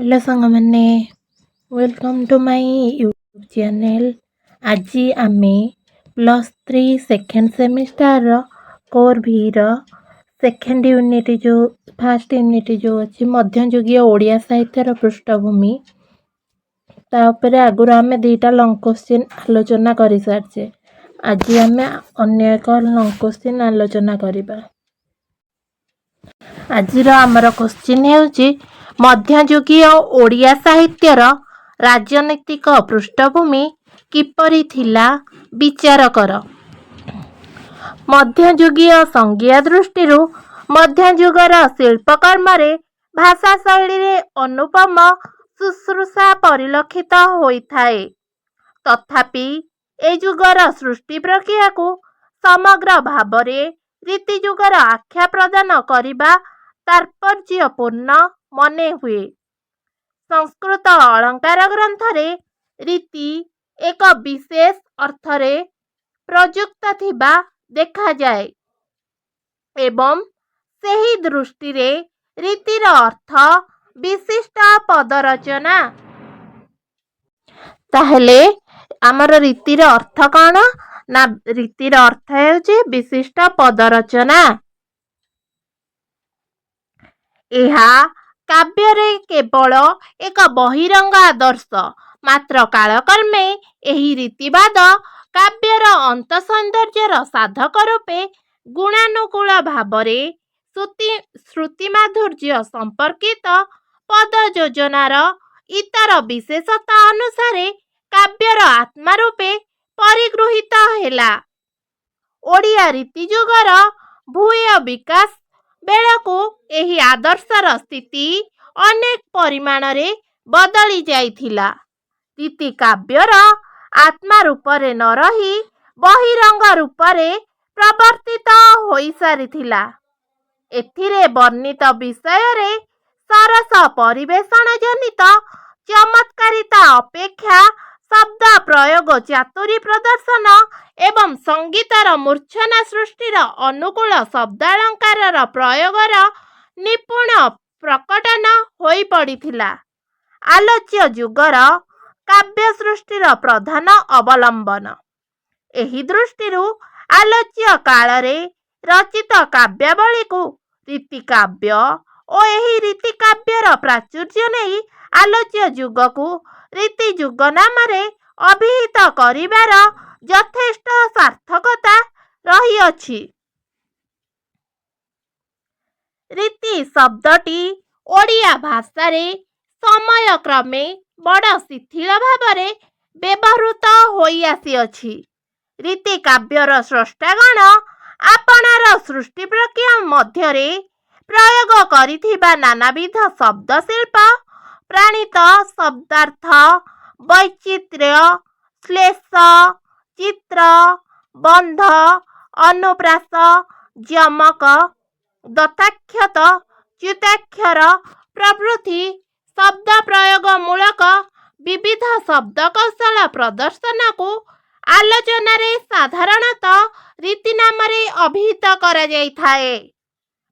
Hello सांगमाने welcome to my YouTube channel. आज आम +3 सेकेंड सेमिस्टर कोर भी सेकेंड यूनिट जो फर्स्ट यूनिट जो अच्छी मध्ययुगीय ओडिया साहित्यर पृष्ठभूमि तापर आगुरी आम दुईटा लंग क्वेश्चन आलोचना कर सारी। आज आम अन्य एक लंग क्वेश्चन आलोचना करवा। आज आमर क्वेश्चन है मध्ययुगीय ओडिया साहित्यर राजनैतिक पृष्ठभूमि किपरि थिला विचार कर। मध्ययुगीय संज्ञा दृष्टि मध्ययुगर शिल्पकर्म भाषा शैली रे अनुपम शुश्रूषा परिलक्षित होइथाए। तथापि ए जुगर सृष्टि प्रक्रिया को समग्र भावरे रीतियुगर आख्या प्रदान करिबा तात्पर्यपूर्ण मने हुए। संस्कृत अलंकार ग्रंथरे रीति एक विशेष अर्थरे प्रयुक्त थिबा देखा जाए एवं सही दृष्टि रे रीतिर अर्थ विशिष्ट पदरचना। ताहले आमर रीतिर अर्थ कौन ना रीतिर अर्थ है विशिष्ट पदरचना। एहा काव्ୟରେ केवल एक बहिरंग आदर्श मात्र कालक्रमे एही रीतिवाद काव्यर अंत सौंदर्यर साधक रूपे गुणानुकूल भावरे श्रुति माधुर्य संपर्कित पद योजनार इतर विशेषता अनुसारे काव्यर आत्मा रूपे परिगृहीत हेला। ओडिया रीतियुगर भूय विकास बेलकु एही आदर्शर स्थिति अनेक परिमाण रे बदली जाइथिला। रीति काव्यर आत्मा रूपरे न रही बहिरंग रूपरे प्रवर्तित होई सारिथिला। एथिरे वर्णित विषय रे सरस परिवेषण जनित चमत्कारिता अपेक्षा शब्द प्रयोग चातुरी प्रदर्शन एवं संगीतर मूर्छना सृष्टिर अनुकूल शब्दालंकार प्रयोगर निपुण प्रकटन होई पड़िथिला। आलोच्य जुगर काव्य सृष्टिर प्रधान अवलंबन। एही दृष्टिरु आलोच्य कालरे रचित काव्यावली को रीति काव्य और एही रीति काव्यर प्राचुर्य नहीं आलोच्य जुग को रीति जुग नामरे अभिहित करिवार यथेष्ट सार्थकता रही अछि। रीति शब्दटी ओडिया भाषा रे समय क्रमे बड़ शिथिल भावरे व्यवहृत होई आसी अछि। रीति काव्यर स्रष्टागण आपणार सृष्टि प्रक्रिया मध्यरे प्रयोग करिथिबा नानाविध शब्द शिल्प प्राणित शब्दार्थ वैचित्र्य श्लेष चित्र बंध अनुप्रास यमक दत्ताक्षत च्युताक्षर प्रभृति शब्द प्रयोग मूलक विविध शब्द कौशल प्रदर्शन को आलोचना रे साधारणतः रीति नामरे अभिहित करा जाइथाए।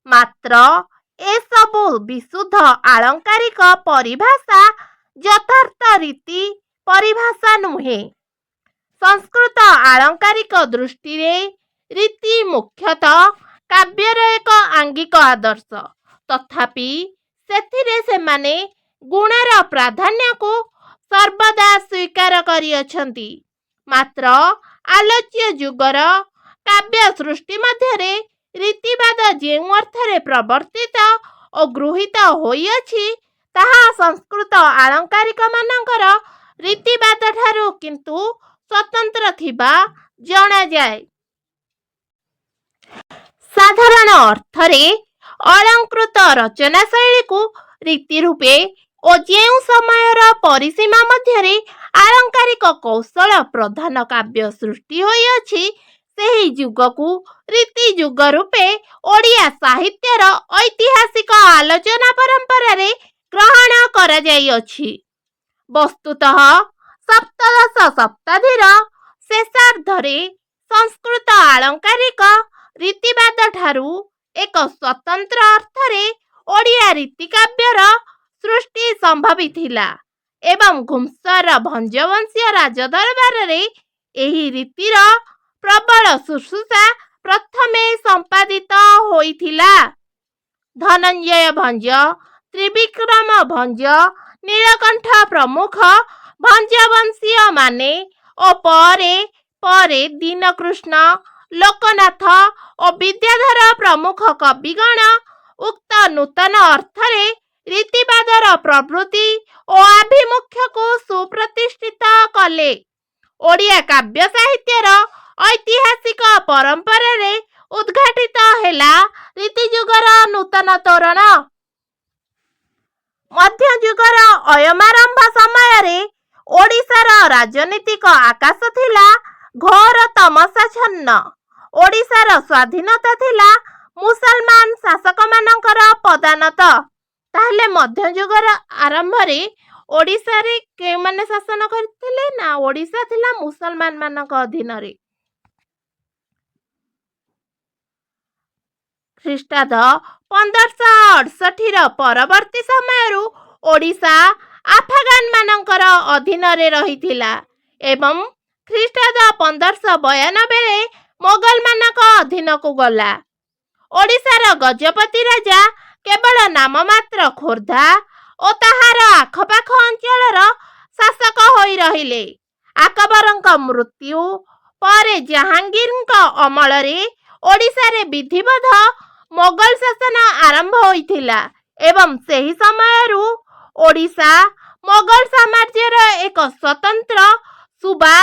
मात्र ए सबु विशुद्ध आलंकारिक परिभाषा यथार्थ रीति परिभाषा नुहे। संस्कृत आलंकारिक दृष्टि रे रीति मुख्यतः काव्यर एक आंगिक आदर्श। तथापि सेथिरे सेमाने गुणर प्राधान्य को सर्वदा स्वीकार करिअछंती। मात्र आलोच्य जुगर काव्य सृष्टि मध्यरे रीतिवाद जेउ अर्थरे प्रवर्तित और गृहीत होइअछि ताहा संस्कृत आलंकारिक मानकर रीतिवाद ठारू किंतु स्वतंत्र थिबा जणा जाय। साधारण अर्थरे अलंकृत रचना शैली को रीति रूपे और जेउ समयर परिसीमा मध्यरे आलंकारिक कौशल प्रधान काव्य सृष्टि होइअछि सेही जुग को रीति जुग रूपे ओडिया साहित्यर ऐतिहासिक आलोचना परंपरा रे ग्रहण करा जाइअछि। वस्तुतः सप्तदश शताब्दीर शेषार्धरे संस्कृत आलंकारिक रीतिवाद ठारू एक स्वतंत्र अर्थरे ओडिया रीति काव्यर ସୃଷ୍ଟି ସମ୍ଭବୀ ଥିଲା ଏବଂ ଘୁମ୍ସର ଭଞ୍ଜବଂଶୀୟ ରାଜଦରବାରରେ ଏହି ରୀତିର ପ୍ରବଳ ଶୁଶ୍ରୂଷା ପ୍ରଥମେ ସମ୍ପାଦିତ ହୋଇଥିଲା। ଧନଞ୍ଜୟ ଭଞ୍ଜ, ତ୍ରିବିକ୍ରମ ଭଞ୍ଜ, ନୀଳକଣ୍ଠ ପ୍ରମୁଖ ଭଞ୍ଜବଂଶୀୟମାନେ ଓ ପରେ ପରେ ଦୀନକୃଷ୍ଣ, ଲୋକନାଥ ଓ ବିଦ୍ୟାଧର ପ୍ରମୁଖ କବିଗଣ ଉକ୍ତ ନୂତନ ଅର୍ଥରେ ରୀତିବାଦର ପ୍ରବୃତ୍ତି ଓ ଆଭିମୁଖ୍ୟକୁ ସୁପ୍ରତିଷ୍ଠିତ କଲେ। ଓଡ଼ିଆ କାବ୍ୟ ସାହିତ୍ୟର ଐତିହାସିକ ପରମ୍ପରାରେ ଉଦ୍ଘାଟିତ ହେଲା ରୀତିଯୁଗର ନୂତନ ତୋରଣ। ମଧ୍ୟଯୁଗର ଅୟମାରମ୍ଭ ସମୟରେ ଓଡ଼ିଶାର ରାଜନୀତିକ ଆକାଶ ଥିଲା ଘୋର ତମସାଚ୍ଛନ୍ନ। ଓଡ଼ିଶାର ସ୍ୱାଧୀନତା ଥିଲା ମୁସଲମାନ ଶାସକମାନଙ୍କର ପଦାନତ। ତାହେଲେ ମଧ୍ୟଯୁଗର ଆରମ୍ଭରେ ଓଡ଼ିଶାରେ କେଉଁମାନେ ଶାସନ କରିଥିଲେ? ନା, ଓଡ଼ିଶା ଥିଲା ମୁସଲମାନ ମାନଙ୍କ ଅଧୀନରେ। ଖ୍ରୀଷ୍ଟାବ୍ଦ 1568ର ପରବର୍ତ୍ତୀ ସମୟରୁ ଓଡ଼ିଶା ଆଫଗାନ ମାନଙ୍କର ଅଧୀନରେ ରହିଥିଲା ଏବଂ ଖ୍ରୀଷ୍ଟାବ୍ଦ 1592ରେ ମୋଗଲମାନଙ୍କ ଅଧୀନକୁ ଗଲା। ଓଡ଼ିଶାର ଗଜପତି ରାଜା କେବଳ ନାମମାତ୍ର ଖୋର୍ଦ୍ଧା ଓ ତାହାର ଆଖପାଖ ଅଞ୍ଚଳର ଶାସକ ହୋଇ ରହିଲେ। ଆକବରଙ୍କ ମୃତ୍ୟୁ ପରେ ଜାହାଙ୍ଗୀରଙ୍କ ଅମଳରେ ଓଡ଼ିଶାରେ ବିଧିବଦ୍ଧ ମୋଗଲ ଶାସନ ଆରମ୍ଭ ହୋଇଥିଲା ଏବଂ ସେହି ସମୟରୁ ଓଡ଼ିଶା ମୋଗଲ ସାମ୍ରାଜ୍ୟର ଏକ ସ୍ୱତନ୍ତ୍ର ସୁବା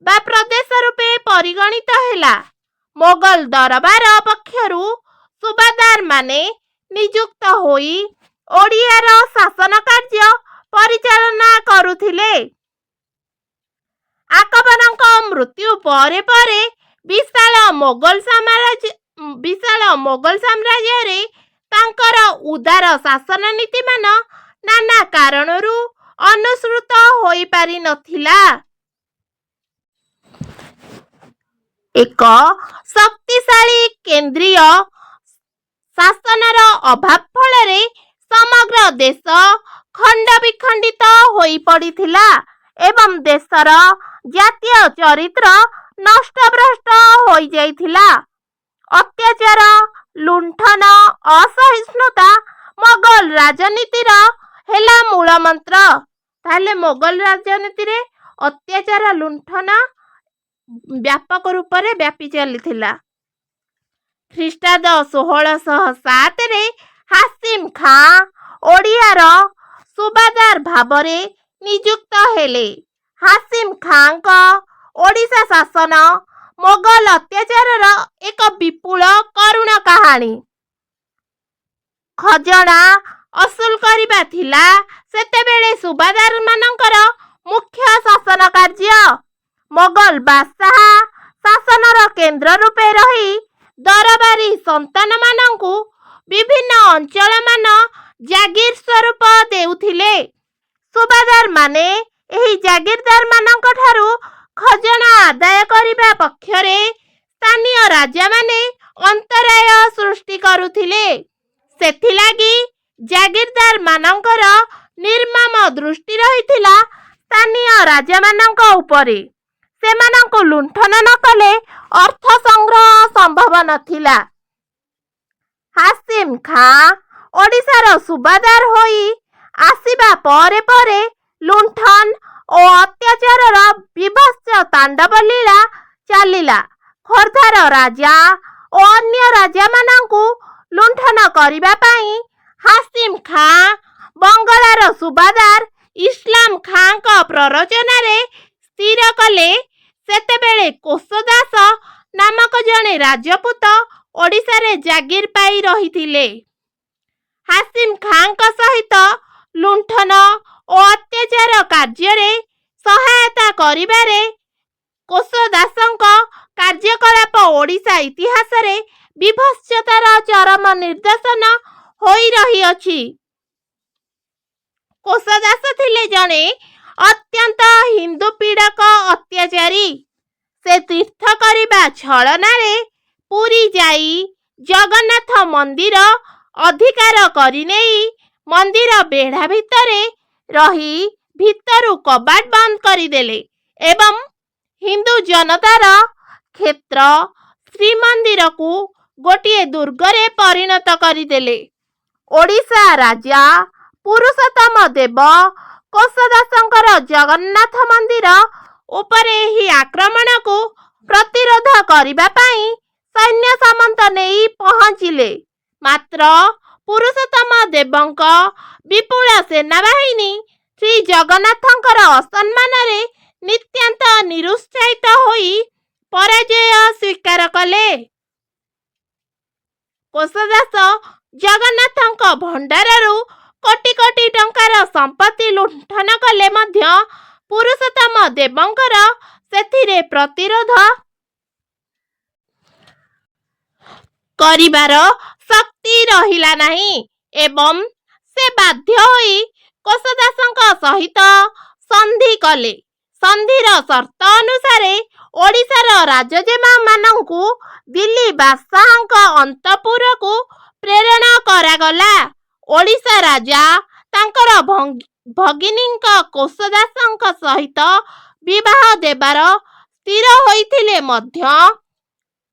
ବା ପ୍ରଦେଶ ରୂପେ ପରିଗଣିତ ହେଲା। ମୋଗଲ ଦରବାର ପକ୍ଷରୁ ସୁବାଦାରମାନେ ନିଯୁକ୍ତ ହୋଇ ଓଡ଼ିଆର ଶାସନ କାର୍ଯ୍ୟ ପରିଚାଳନା କରୁଥିଲେ। ଆକବରଙ୍କ ମୃତ୍ୟୁ ପରେ ପରେ ବିଶାଳ ମୋଗଲ ସାମ୍ରାଜ୍ୟରେ ତାଙ୍କର ଉଦାର ଶାସନ ନୀତିମାନ ନାନା କାରଣରୁ ଅନୁସୃତ ହୋଇପାରିନଥିଲା। ଏକ ଶକ୍ତିଶାଳୀ କେନ୍ଦ୍ରୀୟ ଶାସନର ଅଭାବ ଫଳରେ ସମଗ୍ର ଦେଶ ଖଣ୍ଡବିଖଣ୍ଡିତ ହୋଇପଡ଼ିଥିଲା ଏବଂ ଦେଶର ଜାତୀୟ ଚରିତ୍ର ନଷ୍ଟଭ୍ରଷ୍ଟ ହୋଇଯାଇଥିଲା। ଅତ୍ୟାଚାର, ଲୁଣ୍ଠନ, ଅସହିଷ୍ଣୁତା ମୋଗଲ ରାଜନୀତିର ହେଲା ମୂଳମନ୍ତ୍ର। ତାହେଲେ ମୋଗଲ ରାଜନୀତିରେ ଅତ୍ୟାଚାର, ଲୁଣ୍ଠନ ବ୍ୟାପକ ରୂପରେ ବ୍ୟାପି ଚାଲିଥିଲା। ଖ୍ରୀଷ୍ଟାବ୍ଦ 1607ରେ ହାସିମ ଖାଁ ଓଡ଼ିଆର ସୁବାଦାର ଭାବରେ ନିଯୁକ୍ତ ହେଲେ। ହାସିମ ଖାଁଙ୍କ ଓଡ଼ିଶା ଶାସନ ମୋଗଲ ଅତ୍ୟାଚାରର ଏକ ବିପୁଳ କରୁଣ କାହାଣୀ। ଖଜଣା ଅସୁଲ କରିବା ଥିଲା ସେତେବେଳେ ସୁବାଦାରମାନଙ୍କର ମୁଖ୍ୟ ଶାସନ କାର୍ଯ୍ୟ। ମୋଗଲ ବାଦଶାହ ଶାସନର କେନ୍ଦ୍ର ରୂପେ ରହି ଦରବାରୀ ସନ୍ତାନମାନଙ୍କୁ ବିଭିନ୍ନ ଅଞ୍ଚଳମାନ ଜାଗିର ସ୍ୱରୂପ ଦେଉଥିଲେ। ସୁବାଦାରମାନେ ଏହି ଜାଗିରଦାରମାନଙ୍କ ଠାରୁ ଖଜଣା ଆଦାୟ କରିବା ପକ୍ଷରେ ସ୍ଥାନୀୟ ରାଜାମାନେ ଅନ୍ତରାୟ ସୃଷ୍ଟି କରୁଥିଲେ। ସେଥିଲାଗି ଜାଗିରଦାର ମାନଙ୍କର ନିର୍ମମ ଦୃଷ୍ଟି ରହିଥିଲା ସ୍ଥାନୀୟ ରାଜାମାନଙ୍କ ଉପରେ। ସେମାନଙ୍କୁ ଲୁଣ୍ଠନ ନ କଲେ ଅର୍ଥ ସଂଗ୍ରହ ସମ୍ଭବ ନଥିଲା। ହାସିମ ଖାଁ ଓଡ଼ିଶାର ସୁବାଦାର ହୋଇ ଆସିବା ପରେ ପରେ ଲୁଣ୍ଠନ ଓ ଅତ୍ୟାଚାରର ବିଭତ୍ସ ତାଣ୍ଡବ ଲୀଳା ଚାଲିଲା। ଖୋର୍ଦ୍ଧାର ରାଜା ଓ ଅନ୍ୟ ରାଜାମାନଙ୍କୁ ଲୁଣ୍ଠନ କରିବା ପାଇଁ ହାସିମ ଖାଁ ବଙ୍ଗଳାର ସୁବାଦାର ଇସଲାମ ଖାଁଙ୍କ ପ୍ରରୋଚନାରେ ସ୍ଥିର କଲେ। ସେତେବେଳେ କୋଶ ଦାସ ନାମକ ଜଣେ ରାଜପୁତ ଓଡ଼ିଶାରେ ଜାଗିର ପାଇ ରହିଥିଲେ। ହାସିମ ଖାଁଙ୍କ ସହିତ ଲୁଣ୍ଠନ ଓ ଅତ୍ୟାଚାର କାର୍ଯ୍ୟରେ ସହାୟତା କରିବାରେ କୋଶ ଦାସଙ୍କ କାର୍ଯ୍ୟକଳାପ ଓଡ଼ିଶା ଇତିହାସରେ ବିଭତ୍ସତାର ଚରମ ନିଦର୍ଶନ ହୋଇ ରହିଅଛି। କୋଶ ଦାସ ଥିଲେ ଜଣେ ଅତ୍ୟନ୍ତ ହିନ୍ଦୁ ପୀଡ଼କ ଅତ୍ୟାଚାରୀ। ସେ ତୀର୍ଥ କରିବା ଛଳନାରେ ପୁରୀ ଯାଇ ଜଗନ୍ନାଥ ମନ୍ଦିର ଅଧିକାର କରିନେଇ ମନ୍ଦିର ବେଢ଼ା ଭିତରେ ରହି ଭିତରୁ କବାଟ ବନ୍ଦ କରିଦେଲେ ଏବଂ ହିନ୍ଦୁ ଜନତାର କ୍ଷେତ୍ର ଶ୍ରୀମନ୍ଦିରକୁ ଗୋଟିଏ ଦୁର୍ଗରେ ପରିଣତ କରିଦେଲେ। ଓଡ଼ିଶା ରାଜା ପୁରୁଷୋତ୍ତମ ଦେବ କୋଷଦାସଙ୍କର ଜଗନ୍ନାଥ ମନ୍ଦିର ଉପରେ ଏହି ଆକ୍ରମଣକୁ ପ୍ରତିରୋଧ କରିବା ପାଇଁ ସୈନ୍ୟ ସାମନ୍ତ ନେଇ ପହଞ୍ଚିଲେ। ମାତ୍ର ପୁରୁଷୋତ୍ତମ ଦେବଙ୍କ ବିପୁଳ ସେନାବାହିନୀ ଶ୍ରୀ ଜଗନ୍ନାଥଙ୍କର ଅସମ୍ମାନରେ ନିତାନ୍ତ ନିରୁତ୍ସାହିତ ହୋଇ ପରାଜୟ ସ୍ୱୀକାର କଲେ। କୋଷଦାସ ଜଗନ୍ନାଥଙ୍କ ଭଣ୍ଡାରରୁ କୋଟି କୋଟି ଟଙ୍କାର ସମ୍ପତ୍ତି ଲୁଣ୍ଠନ କଲେ ମଧ୍ୟ ପୁରୁଷୋତ୍ତମ ଦେବଙ୍କର ସେଥିରେ ପ୍ରତିରୋଧ କରିବାର ଶକ୍ତି ରହିଲା ନାହିଁ ଏବଂ ସେ ବାଧ୍ୟ ହୋଇ କୋଷଦାସଙ୍କ ସହିତ ସନ୍ଧି କଲେ। ସନ୍ଧିର ସର୍ତ୍ତ ଅନୁସାରେ ଓଡ଼ିଶାର ରାଜଜେମାମାନଙ୍କୁ ଦିଲ୍ଲୀ ବାଦଶାହଙ୍କ ଅନ୍ତଃପୁରକୁ ପ୍ରେରଣ କରାଗଲା। ଓଡ଼ିଶା ରାଜା ତାଙ୍କର ଭଗିନୀଙ୍କ କୋଷଦାସଙ୍କ ସହିତ ବିବାହ ଦେବାର ସ୍ଥିର ହୋଇଥିଲେ ମଧ୍ୟ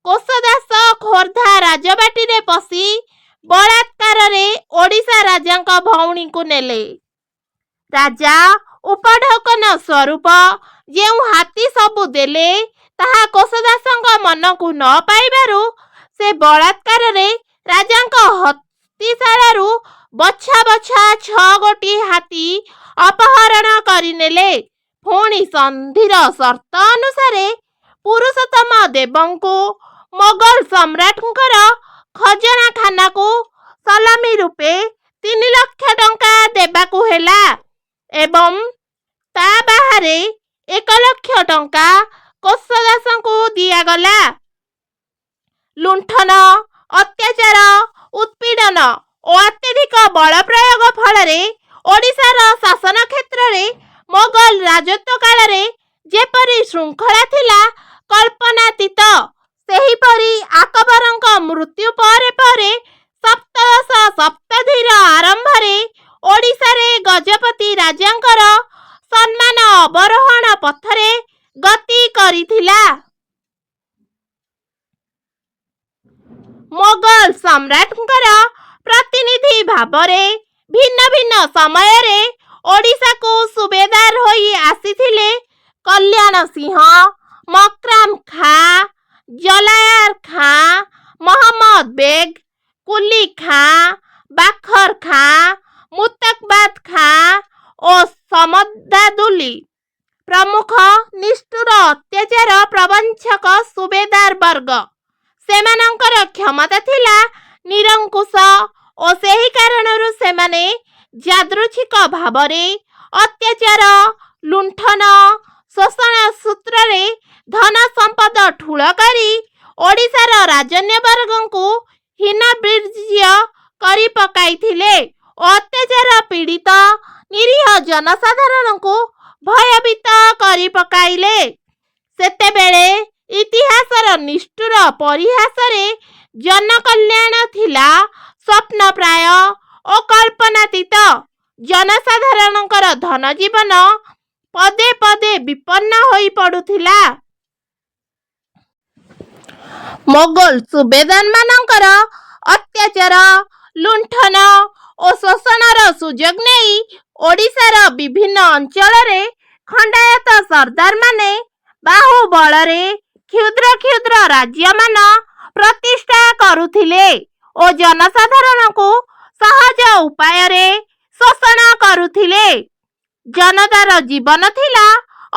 କୋଷଦାସ ଖୋର୍ଦ୍ଧା ରାଜବାଟୀରେ ପଶି ବଳାତ୍କାରରେ ଓଡ଼ିଶା ରାଜାଙ୍କ ଭଉଣୀକୁ ନେଲେ। ରାଜା ଉପଢୌକନ ସ୍ୱରୂପ ଯେଉଁ ହାତୀ ସବୁ ଦେଲେ ତାହା କୋଷଦାସଙ୍କ ମନକୁ ନ ପାଇବାରୁ ସେ ବଳାତ୍କାରରେ ରାଜାଙ୍କ ହସ୍ତିଶାଳାରୁ ବଛା ବଛା 6 ଗୋଟି ହାତୀ ଅପହରଣ କରିନେଲେ। ପୁଣି ସନ୍ଧିର ସର୍ତ୍ତ ଅନୁସାରେ ପୁରୁଷୋତ୍ତମ ଦେବଙ୍କୁ ମୋଗଲ ସମ୍ରାଟଙ୍କର ଖଜଣାଖାନାକୁ ସଲାମି ରୂପେ 3 ଲକ୍ଷ ଟଙ୍କା ଦେବାକୁ ହେଲା ଏବଂ ତା ବାହାରେ 1 ଲକ୍ଷ ଟଙ୍କା କୋଷଦାସଙ୍କୁ ଦିଆଗଲା। ଲୁଣ୍ଠନ, ଅତ୍ୟାଚାର, ଉତ୍ପୀଡ଼ନ ଓ ଅତ୍ୟଧିକ ବଳ ପ୍ରୟୋଗ ଫଳରେ ଓଡ଼ିଶାର ଶାସନ କ୍ଷେତ୍ରରେ ମୋଗଲ ରାଜତ୍ୱ କାଳରେ ଯେପରି ଶୃଙ୍ଖଳା ଥିଲା କଳ୍ପନାତୀତ, ସେହିପରି ଆକବରଙ୍କ ମୃତ୍ୟୁ ପରେ ପରେ ସପ୍ତଦଶ ଶତାବ୍ଦୀର ଆରମ୍ଭରେ ଓଡ଼ିଶାରେ ଗଜପତି ରାଜାଙ୍କର ସମ୍ମାନ ଅବରୋହଣ ପଥରେ ଗତି କରିଥିଲା। ମୋଗଲ ସମ୍ରାଟଙ୍କର ପ୍ରତିନିଧି ଭାବରେ ଭିନ୍ନ ଭିନ୍ନ ସମୟରେ ଓଡ଼ିଶାକୁ ସୁବେଦାର ହୋଇ ଆସିଥିଲେ କଲ୍ୟାଣ ସିଂହ, ମକ୍ରାମ ଖାଁ, ଜଲାୟାର ଖାଁ, ମହମ୍ମଦ ବେଗ, କୁଲି ଖାଁ, ବାଖର ଖାଁ, ମୁତକବାଦ ଖାଁ ଓ ସମଦାଦୁଲି ପ୍ରମୁଖ ନିଷ୍ଠୁର ଅତ୍ୟାଚାର ପ୍ରବଞ୍ଚକ ସୁବେଦାର ବର୍ଗ। ସେମାନଙ୍କର କ୍ଷମତା ଥିଲା ନିରଙ୍କୁଶ ଓ ସେହି କାରଣରୁ ସେମାନେ ଯାଦୃଚ୍ଛିକ ଭାବରେ ଅତ୍ୟାଚାର, ଲୁଣ୍ଠନ, ଶୋଷଣ ସୂତ୍ରରେ ଧନ ସମ୍ପଦ ଠୁଳ କରି ଓଡ଼ିଶାର ରାଜନ୍ୟବର୍ଗଙ୍କୁ ହୀନବୀର୍ଯ୍ୟ କରି ପକାଇଥିଲେ ଓ ଅତ୍ୟାଚାର ପୀଡ଼ିତ ନିରୀହ ଜନସାଧାରଣଙ୍କୁ ଭୟଭୀତ କରି ପକାଇଲେ। ସେତେବେଳେ ଇତିହାସର ନିଷ୍ଠୁର ପରିହାସରେ ଜନକଲ୍ୟାଣ ଥିଲା ସ୍ୱପ୍ନପ୍ରାୟ ଓ କଳ୍ପନାତୀତ। ଜନସାଧାରଣଙ୍କର ଧନ ଜୀବନ ପଦେ ପଦେ ବିପନ୍ନ ହୋଇ ପଡ଼ୁଥିଲା। ମୋଗଲ ସୁବେଦାରମାନଙ୍କର ଅତ୍ୟାଚାର, ଲୁଣ୍ଠନ ଓ ଶୋଷଣର ସୁଯୋଗ ନେଇ ଓଡ଼ିଶାର ବିଭିନ୍ନ ଅଞ୍ଚଳରେ ଖଣ୍ଡାୟତ ସର୍ଦ୍ଦାରମାନେ ବାହୁବଳରେ କ୍ଷୁଦ୍ର କ୍ଷୁଦ୍ର ରାଜ୍ୟମାନ ପ୍ରତିଷ୍ଠା କରୁଥିଲେ ଓ ଜନସାଧାରଣଙ୍କୁ ସହଜ ଉପାୟରେ ଶୋଷଣ କରୁଥିଲେ। ଜନତାର ଜୀବନ ଥିଲା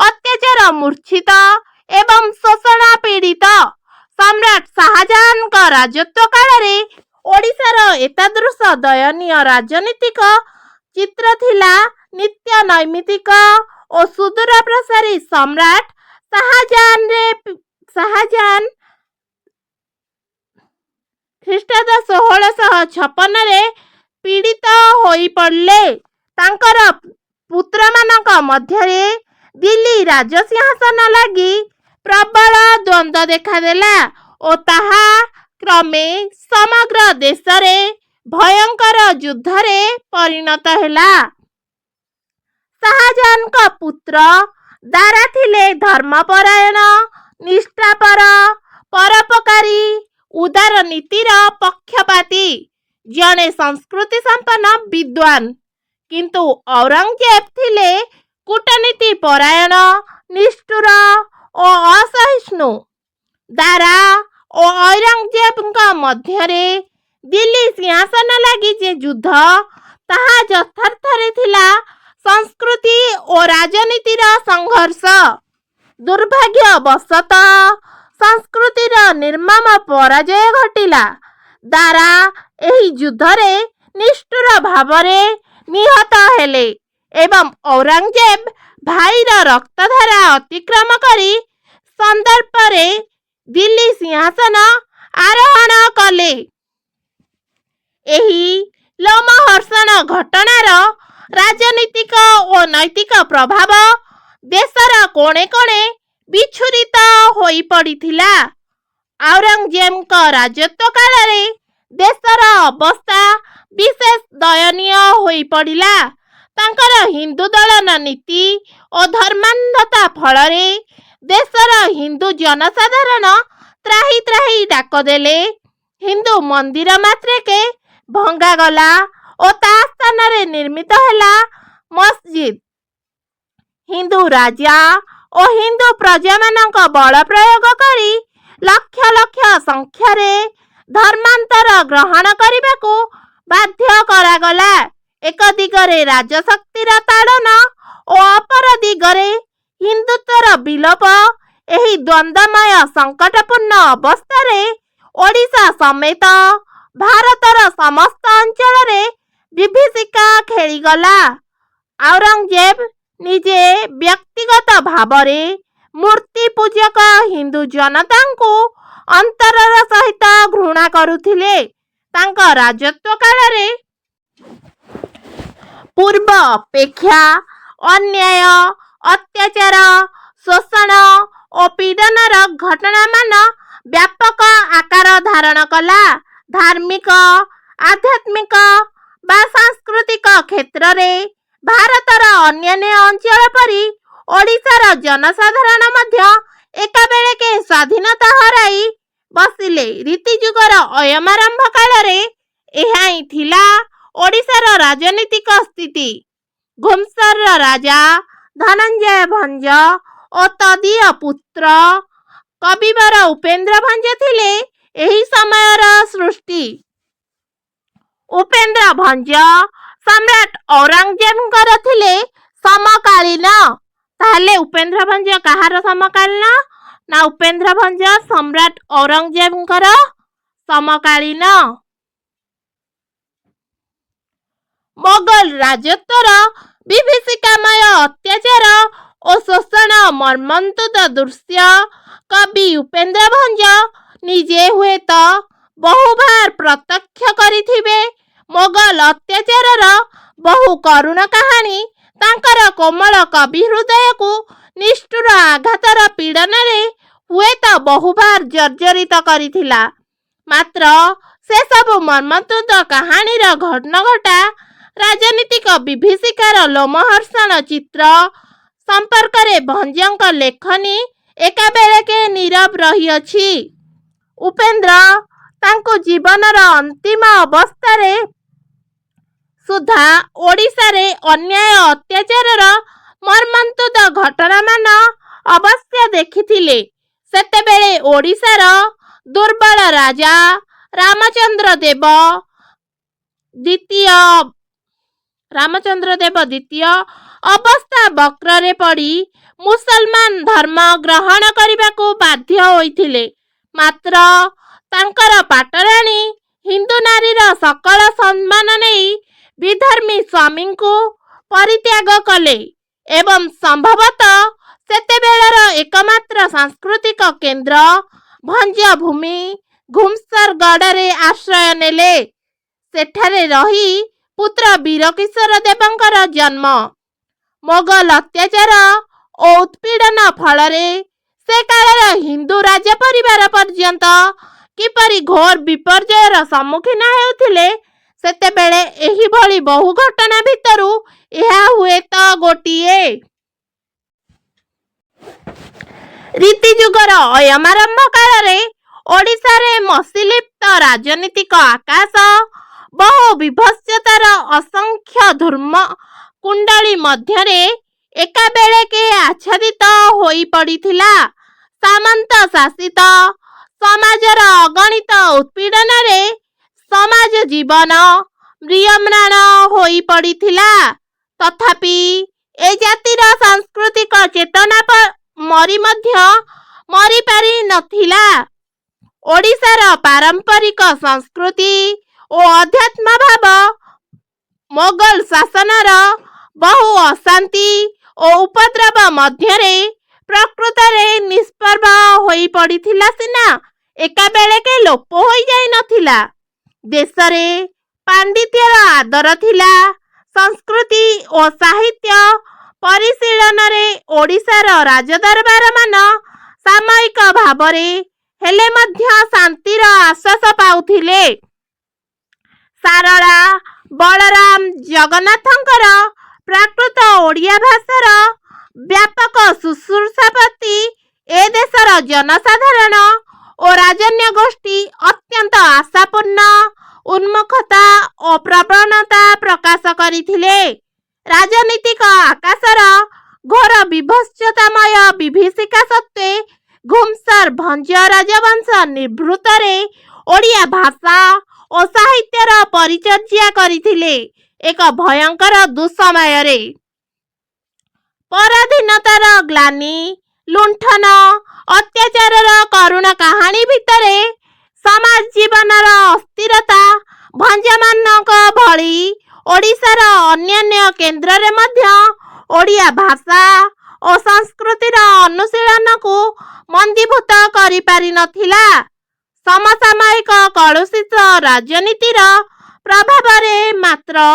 ଅତ୍ୟାଚାର ମୂର୍ଚ୍ଛିତ ଏବଂ ଶୋଷଣ ପୀଡ଼ିତ। ସମ୍ରାଟ ଶାହାଜାହାନଙ୍କ ରାଜତ୍ୱ କାଳରେ ଓଡ଼ିଶାର ଏତାଦୃଶ ଦୟନୀୟ ରାଜନୀତିକ ଚିତ୍ର ଥିଲା ନିତ୍ୟ ନୈମିତିକ ଓ ସୁଦୂର ପ୍ରସାରୀ। ସମ୍ରାଟ ଶାହାଜାହାନ ଖ୍ରୀଷ୍ଟାବ୍ଦ 1656ରେ ପୀଡ଼ିତ ହୋଇପଡ଼ିଲେ। ତାଙ୍କର ପୁତ୍ରମାନଙ୍କ ମଧ୍ୟରେ ଦିଲ୍ଲୀ ରାଜସିଂହାସନ ଲାଗି ପ୍ରବଳ ଦ୍ୱନ୍ଦ୍ୱ ଦେଖାଦେଲା ଓ ତାହା କ୍ରମେ ସମଗ୍ର ଦେଶରେ ଭୟଙ୍କର ଯୁଦ୍ଧରେ ପରିଣତ ହେଲା। ଶାହାଜାହାନଙ୍କ ପୁତ୍ର ଦାରା ଥିଲେ ଧର୍ମପରାୟଣ, ନିଷ୍ଠାପର, ପରୋପକାରୀ, ଉଦାର ନୀତିର ପକ୍ଷପାତୀ, ଜଣେ ସଂସ୍କୃତି ସମ୍ପନ୍ନ ବିଦ୍ୱାନ। କିନ୍ତୁ ଔରଙ୍ଗଜେବ ଥିଲେ କୂଟନୀତି ପରାୟଣ, ନିଷ୍ଠୁର ଓ ଅସହିଷ୍ଣୁ। ଦାରା ଓ ଔରଙ୍ଗଜେବଙ୍କ ମଧ୍ୟରେ ଦିଲ୍ଲୀ ସିଂହାସନ ଲାଗି ଯେ ଯୁଦ୍ଧ, ତାହା ଯଥାର୍ଥରେ ଥିଲା ସଂସ୍କୃତି ଓ ରାଜନୀତିର ସଂଘର୍ଷ। ଦୁର୍ଭାଗ୍ୟବଶତଃ ସଂସ୍କୃତିର ନିର୍ମମ ପରାଜୟ ଘଟିଲା। ଦାରା ଏହି ଯୁଦ୍ଧରେ ନିଷ୍ଠୁର ଭାବରେ ନିହତ ହେଲେ ଏବଂ ଔରଙ୍ଗଜେବ ଭାଇର ରକ୍ତଧାରା ଅତିକ୍ରମ କରି ସନ୍ଦର୍ପରେ ଦିଲ୍ଲୀ ସିଂହାସନ ଆରୋହଣ କଲେ। ଏହି ଲୋମହର୍ଷଣ ଘଟଣାର ରାଜନୀତିକ ଓ ନୈତିକ ପ୍ରଭାବ ଦେଶର କୋଣେ କୋଣେ ବିଚ୍ଛୁରିତ ହୋଇପଡ଼ିଥିଲା। ଔରଙ୍ଗଜେବଙ୍କ ରାଜତ୍ୱ କାଳରେ ଦେଶର ଅବସ୍ଥା ବିଶେଷ ଦୟନୀୟ ହୋଇପଡ଼ିଲା। ତାଙ୍କର ହିନ୍ଦୁ ଦଳନ ନୀତି ଓ ଧର୍ମାନ୍ଧତା ଫଳରେ ଦେଶର ହିନ୍ଦୁ ଜନସାଧାରଣ ତ୍ରାହି ତ୍ରାହି ଡାକ ଦେଲେ। ହିନ୍ଦୁ ମନ୍ଦିର ମାତ୍ରକେ ଭଙ୍ଗାଗଲା ଓ ତା ସ୍ଥାନରେ ନିର୍ମିତ ହେଲା ମସଜିଦ। ହିନ୍ଦୁ ରାଜା ଓ ହିନ୍ଦୁ ପ୍ରଜାମାନଙ୍କ ବଳ ପ୍ରୟୋଗ କରି ଲକ୍ଷ ଲକ୍ଷ ସଂଖ୍ୟାରେ ଧର୍ମାନ୍ତର ଗ୍ରହଣ କରିବାକୁ ବାଧ୍ୟ କରାଗଲା। ଏକ ଦିଗରେ ରାଜଶକ୍ତିର ତାଡ଼ନ ଓ ଅପର ଦିଗରେ ହିନ୍ଦୁତ୍ୱର ବିଲୋପ। ଏହି ଦ୍ୱନ୍ଦ୍ୱମୟ ସଙ୍କଟପୂର୍ଣ୍ଣ ଅବସ୍ଥାରେ ଓଡ଼ିଶା ସମେତ ଭାରତର ସମସ୍ତ ଅଞ୍ଚଳରେ ବିଭୀଷିକା ଖେଳିଗଲା। ଔରଙ୍ଗଜେବ ନିଜେ ବ୍ୟକ୍ତିଗତ ଭାବରେ ମୂର୍ତ୍ତି ପୂଜକ ହିନ୍ଦୁ ଜନତାଙ୍କୁ ଅନ୍ତରର ସହିତ ଘୃଣା କରୁଥିଲେ। ତାଙ୍କ ରାଜତ୍ୱ କାଳରେ ପୂର୍ବ ଅପେକ୍ଷା ଅନ୍ୟାୟ, ଅତ୍ୟାଚାର, ଶୋଷଣ ଓ ପୀଡ଼ନର ଘଟଣାମାନ ବ୍ୟାପକ ଆକାର ଧାରଣ କଲା। ଧାର୍ମିକ, ଆଧ୍ୟାତ୍ମିକ ବା ସାଂସ୍କୃତିକ କ୍ଷେତ୍ରରେ ଭାରତର ଅନ୍ୟାନ୍ୟ ଅଞ୍ଚଳ ପରି ଓଡ଼ିଶାର ଜନସାଧାରଣ ମଧ୍ୟ ଏକାବେଳକେ ସ୍ୱାଧୀନତା ହରାଇ ବସିଲେ। ରୀତିଯୁଗର ଅୟମାରମ୍ଭ କାଳରେ ଏହା ହିଁ ଥିଲା ଓଡ଼ିଶାର ରାଜନୀତିକ ସ୍ଥିତି। ଘୁମସର ରାଜା ଧନଞ୍ଜୟ ଭଞ୍ଜ ଓ ତଦୀୟ ପୁତ୍ର କବିବର ଉପେନ୍ଦ୍ର ଭଞ୍ଜ ଥିଲେ ଏହି ସମୟର ସୃଷ୍ଟି। ଉପେନ୍ଦ୍ର ଭଞ୍ଜ ସମ୍ରାଟ ଔରଙ୍ଗଜେବଙ୍କର ଥିଲେ ସମକାଳୀନ। ତାହେଲେ ଉପେନ୍ଦ୍ର ଭଞ୍ଜ କାହାର ସମକାଳୀନ? ନା ଉପେନ୍ଦ୍ର ଭଞ୍ଜ ସମ୍ରାଟ ଔରଙ୍ଗଜେବଙ୍କର ସମକାଳୀନ। ମୋଗଲ ରାଜତ୍ୱର ବିଭୀଷିକାମୟ ଅତ୍ୟାଚାର ଓ ଶୋଷଣ ମର୍ମନ୍ତୁଦ ଦୃଶ୍ୟ କବି ଉପେନ୍ଦ୍ର ଭଞ୍ଜ ନିଜେ ହୁଏତ ବହୁବାର ପ୍ରତ୍ୟକ୍ଷ କରିଥିବେ। ମୋଗଲ ଅତ୍ୟାଚାରର ବହୁ କରୁଣ କାହାଣୀ ତାଙ୍କର କୋମଳ କବି ହୃଦୟକୁ ନିଷ୍ଠୁର ଆଘାତର ପୀଡ଼ନରେ ହୁଏତ ବହୁବାର ଜର୍ଜରିତ କରିଥିଲା। ମାତ୍ର ସେସବୁ ମର୍ମନ୍ତୁଦ କାହାଣୀର ଘନଘଟା ରାଜନୀତିକ ବିଭୀଷିକାର ଲୋମହର୍ଷଣ ଚିତ୍ର ସମ୍ପର୍କରେ ଭଞ୍ଜଙ୍କ ଲେଖନୀ ଏକାବେଳକେ ନୀରବ ରହିଅଛି। ଉପେନ୍ଦ୍ର ତାଙ୍କୁ ଜୀବନର ଅନ୍ତିମ ଅବସ୍ଥାରେ ସୁଦ୍ଧା ଓଡ଼ିଶାରେ ଅନ୍ୟାୟ ଅତ୍ୟାଚାରର ମର୍ମନ୍ତୁଦ ଘଟଣାମାନ ଅବଶ୍ୟ ଦେଖିଥିଲେ। ସେତେବେଳେ ଓଡ଼ିଶାର ଦୁର୍ବଳ ରାଜା ରାମଚନ୍ଦ୍ର ଦେବ ଦ୍ୱିତୀୟ ଅବସ୍ଥା ବକ୍ରରେ ପଡ଼ି ମୁସଲମାନ ଧର୍ମ ଗ୍ରହଣ କରିବାକୁ ବାଧ୍ୟ ହୋଇଥିଲେ। ମାତ୍ର ତାଙ୍କର ପାଟରାଣୀ ହିନ୍ଦୁ ନାରୀର ସକଳ ସମ୍ମାନ ନେଇ ବିଧର୍ମୀ ସ୍ୱାମୀଙ୍କୁ ପରିତ୍ୟାଗ କଲେ ଏବଂ ସମ୍ଭବତଃ ସେତେବେଳର ଏକମାତ୍ର ସାଂସ୍କୃତିକ କେନ୍ଦ୍ର ଭଞ୍ଜଭୂମି ଘୁମସରଗଡ଼ରେ ଆଶ୍ରୟ ନେଲେ। ସେଠାରେ ରହି ପୁତ୍ର ବୀରକିଶୋର ଦେବଙ୍କର ଜନ୍ମ। ମୋଗଲ ଅତ୍ୟାଚାର ଓ ଉତ୍ପୀଡ଼ନ ଫଳରେ ସେ କାଳର ହିନ୍ଦୁ ରାଜପରିବାର ପର୍ଯ୍ୟନ୍ତ କିପରି ଘୋର ବିପର୍ଯ୍ୟୟର ସମ୍ମୁଖୀନ ହେଉଥିଲେ ସେତେବେଳେ ଏହିଭଳି ବହୁ ଘଟଣା ଭିତରୁ ଏହା ହୁଏତ ଗୋଟିଏ। ରୀତିଯୁଗର ଅୟମାରମ୍ଭ କାଳରେ ଓଡ଼ିଶାରେ ମସିଲିପ୍ତ ରାଜନୀତିକ ଆକାଶ ବହୁ ବିଭତ୍ସତାର ଅସଂଖ୍ୟ ଧୂର୍ମ କୁଣ୍ଡଳୀ ମଧ୍ୟରେ ଏକାବେଳକେ ଆଚ୍ଛାଦିତ ହୋଇ ପଡ଼ିଥିଲା। ସାମନ୍ତ ଶାସିତ ସମାଜର ଅଗଣିତ ଉତ୍ପୀଡ଼ନରେ ସମାଜ ଜୀବନ ମ୍ରିୟମ୍ରାଣ ହୋଇ ପଡ଼ିଥିଲା। ତଥାପି ଏ ଜାତିର ସାଂସ୍କୃତିକ ଚେତନା ମରି ମଧ୍ୟ ମରିପାରି ନଥିଲା। ଓଡ଼ିଶାର ପାରମ୍ପରିକ ସଂସ୍କୃତି ଓ ଅଧ୍ୟାତ୍ମ ଭାବ ମୋଗଲ ଶାସନର ବହୁ ଅଶାନ୍ତି ଓ ଉପଦ୍ରବ ମଧ୍ୟରେ ପ୍ରକୃତରେ ନିଷ୍ପ୍ରଭ ହୋଇ ପଡ଼ିଥିଲା ସିନା ଏକାବେଳକେ ଲୋପ ହୋଇଯାଇ ନଥିଲା। ଦେଶରେ ପାଣ୍ଡିତ୍ୟର ଆଦର ଥିଲା। ସଂସ୍କୃତି ଓ ସାହିତ୍ୟ ପରିଶୀଳନରେ ଓଡ଼ିଶାର ରାଜଦରବାରମାନ ସାମୟିକ ଭାବରେ ହେଲେ ମଧ୍ୟ ଶାନ୍ତିର ଆଶ୍ୱାସ ପାଉଥିଲେ। ସାରଳା ବଳରାମ ଜଗନ୍ନାଥଙ୍କର ପ୍ରାକୃତ ଓଡ଼ିଆ ଭାଷାର ବ୍ୟାପକ ଶୁଶ୍ରୂଷା ପ୍ରତି ଏ ଦେଶର ଜନସାଧାରଣ ଓ ରାଜନ୍ୟ ଗୋଷ୍ଠୀ ଅତ୍ୟନ୍ତ ଆଶାପୂର୍ଣ୍ଣ ଉନ୍ମୁଖତା ଓ ପ୍ରବଣତା ପ୍ରକାଶ କରିଥିଲେ। ରାଜନୀତିକ ଆକାଶର ଘୋର ବିଭତ୍ସତାମୟ ବିଭୀଷିକା ସତ୍ତ୍ୱେ ଘୁମସର ଭଞ୍ଜ ରାଜବଂଶ ନିଭୃତରେ ଓଡ଼ିଆ ଭାଷା ଓ ସାହିତ୍ୟର ପରିଚର୍ଯା କରିଥିଲେ ଏକ ଭୟଙ୍କର ଦୁଃସମୟରେ। ପରାଧୀନତାର ଗ୍ଳାନି, ଲୁଣ୍ଠନ, ଅତ୍ୟାଚାରର କରୁଣ କାହାଣୀ ଭିତରେ ସମାଜ ଜୀବନର ଅସ୍ଥିରତା ଭଞ୍ଜମାନଙ୍କ ଭଳି ଓଡ଼ିଶାର ଅନ୍ୟାନ୍ୟ କେନ୍ଦ୍ରରେ ମଧ୍ୟ ଓଡ଼ିଆ ଭାଷା ଓ ସଂସ୍କୃତିର ଅନୁଶୀଳନକୁ ମନ୍ଦୀଭୂତ କରିପାରି ନଥିଲା। ସମସାମୟିକ କଳୁଷିତ ରାଜନୀତିର ପ୍ରଭାବରେ ମାତ୍ର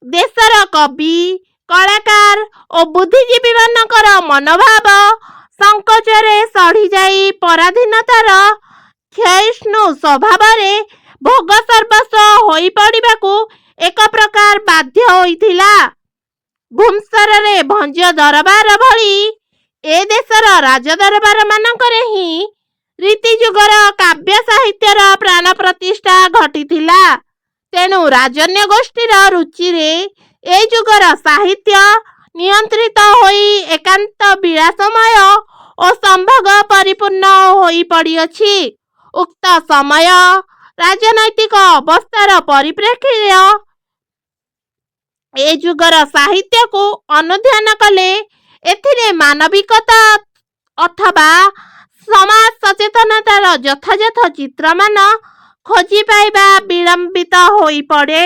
ଦେଶର କବି, କଳାକାର ଓ ବୁଦ୍ଧିଜୀବୀମାନଙ୍କର ମନୋଭାବ ସଂକୋଚରେ ସଢ଼ିଯାଇ ପରାଧୀନତାର କ୍ଷୟିଷ୍ଣୁ ସ୍ୱଭାବରେ ଭୋଗ ସର୍ବସ୍ୱ ହୋଇ ପଡ଼ିବାକୁ ଏକ ପ୍ରକାର ବାଧ୍ୟ ହୋଇଥିଲା। ଘୁମସରରେ ଭଞ୍ଜ ଦରବାର ଭଳି ଏ ଦେଶର ରାଜଦରବାରମାନଙ୍କରେ ହିଁ ରୀତିଯୁଗର କାବ୍ୟ ସାହିତ୍ୟର ପ୍ରାଣ ପ୍ରତିଷ୍ଠା ଘଟିଥିଲା। ତେଣୁ ରାଜନ୍ୟ ଗୋଷ୍ଠୀର ରୁଚିରେ ଏ ଯୁଗର ସାହିତ୍ୟ ନିୟନ୍ତ୍ରିତ ହୋଇ ଏକାନ୍ତ ବିଳାସମୟ ଓ ସମ୍ଭୋଗ ପରିପୂର୍ଣ୍ଣ ହୋଇ ପଡ଼ିଅଛି। ଉକ୍ତ ସମୟ ରାଜନୈତିକ ଅବସ୍ଥାର ପରିପ୍ରେକ୍ଷୀରେ ଏ ଯୁଗର ସାହିତ୍ୟକୁ ଅନୁଧ୍ୟାନ କଲେ ଏଥିରେ ମାନବିକତା ଅଥବା ସମାଜ ସଚେତନତାର ଯଥାଯଥ ଚିତ୍ରମାନ ଖୋଜି ପାଇବା ବିଳମ୍ବିତ ହୋଇପଡ଼େ।